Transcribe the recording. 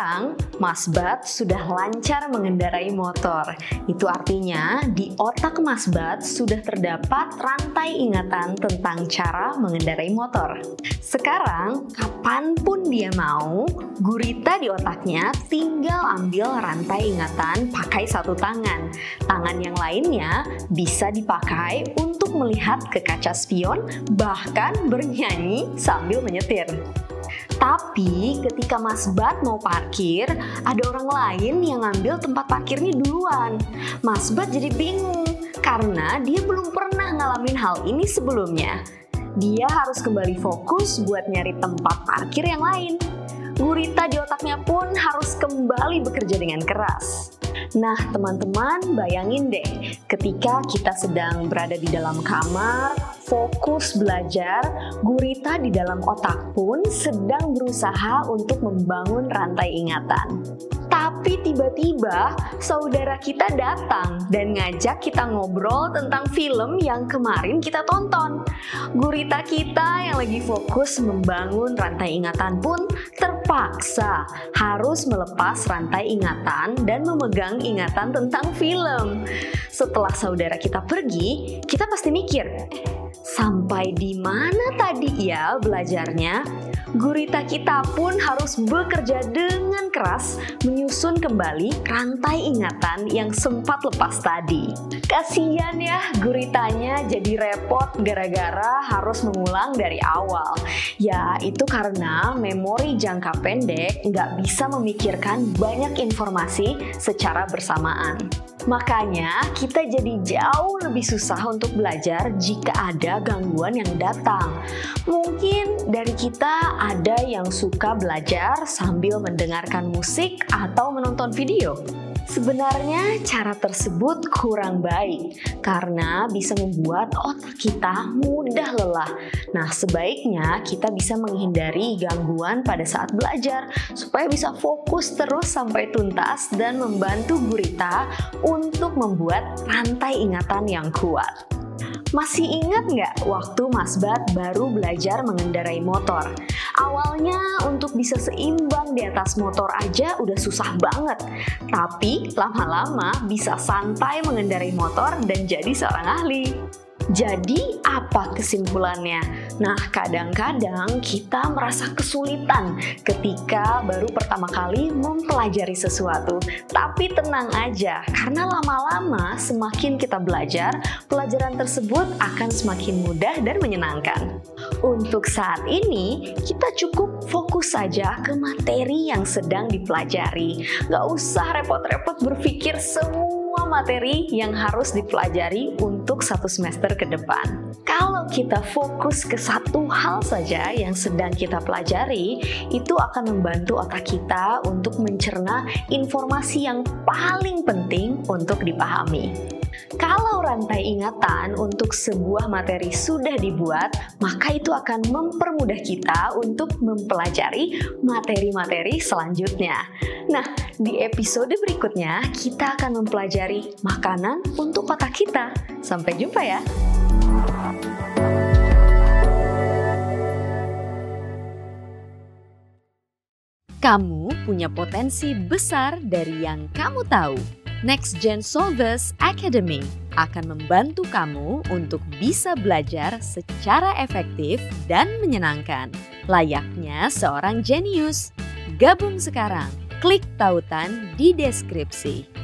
Sekarang, Mas Bat sudah lancar mengendarai motor. Itu artinya di otak Mas Bat sudah terdapat rantai ingatan tentang cara mengendarai motor. Sekarang, kapanpun dia mau, gurita di otaknya tinggal ambil rantai ingatan pakai satu tangan. Tangan yang lainnya bisa dipakai untuk melihat ke kaca spion, bahkan bernyanyi sambil menyetir. Tapi ketika Mas Bat mau parkir, ada orang lain yang ngambil tempat parkirnya duluan. Mas Bat jadi bingung karena dia belum pernah ngalamin hal ini sebelumnya. Dia harus kembali fokus buat nyari tempat parkir yang lain. Gurita di otaknya pun harus kembali bekerja dengan keras. Nah, teman-teman, bayangin deh, ketika kita sedang berada di dalam kamar, fokus belajar, gurita di dalam otak pun sedang berusaha untuk membangun rantai ingatan. Tapi tiba-tiba saudara kita datang dan ngajak kita ngobrol tentang film yang kemarin kita tonton. Gurita kita yang lagi fokus membangun rantai ingatan pun terpaksa harus melepas rantai ingatan dan memegang ingatan tentang film. Setelah saudara kita pergi, kita pasti mikir, sampai di mana tadi ya belajarnya? Gurita kita pun harus bekerja dengan keras menyusun kembali rantai ingatan yang sempat lepas tadi. Kasian ya guritanya jadi repot gara-gara harus mengulang dari awal. Ya itu karena memori jangka pendek nggak bisa memikirkan banyak informasi secara bersamaan. Makanya kita jadi jauh lebih susah untuk belajar jika ada gangguan yang datang. Mungkin dari kita ada yang suka belajar sambil mendengarkan musik atau menonton video. Sebenarnya cara tersebut kurang baik karena bisa membuat otak kita mudah lelah. Nah, sebaiknya kita bisa menghindari gangguan pada saat belajar supaya bisa fokus terus sampai tuntas dan membantu gurita untuk membuat rantai ingatan yang kuat. Masih ingat nggak waktu Mas Bat baru belajar mengendarai motor? Awalnya untuk bisa seimbang di atas motor aja udah susah banget. Tapi lama-lama bisa santai mengendarai motor dan jadi seorang ahli. Jadi apa kesimpulannya? Nah, kadang-kadang kita merasa kesulitan ketika baru pertama kali mempelajari sesuatu. Tapi tenang aja, karena lama-lama semakin kita belajar, pelajaran tersebut akan semakin mudah dan menyenangkan. Untuk saat ini, kita cukup fokus saja ke materi yang sedang dipelajari. Gak usah repot-repot berpikir semua materi yang harus dipelajari untuk satu semester ke depan. Kalau kita fokus ke satu hal saja yang sedang kita pelajari, itu akan membantu otak kita untuk mencerna informasi yang paling penting untuk dipahami. Kalau rantai ingatan untuk sebuah materi sudah dibuat, maka itu akan mempermudah kita untuk mempelajari materi-materi selanjutnya. Nah, di episode berikutnya kita akan mempelajari makanan untuk otak kita. Sampai jumpa ya! Kamu punya potensi besar dari yang kamu tahu. Next Gen Solvers Academy akan membantu kamu untuk bisa belajar secara efektif dan menyenangkan, layaknya seorang jenius. Gabung sekarang, klik tautan di deskripsi.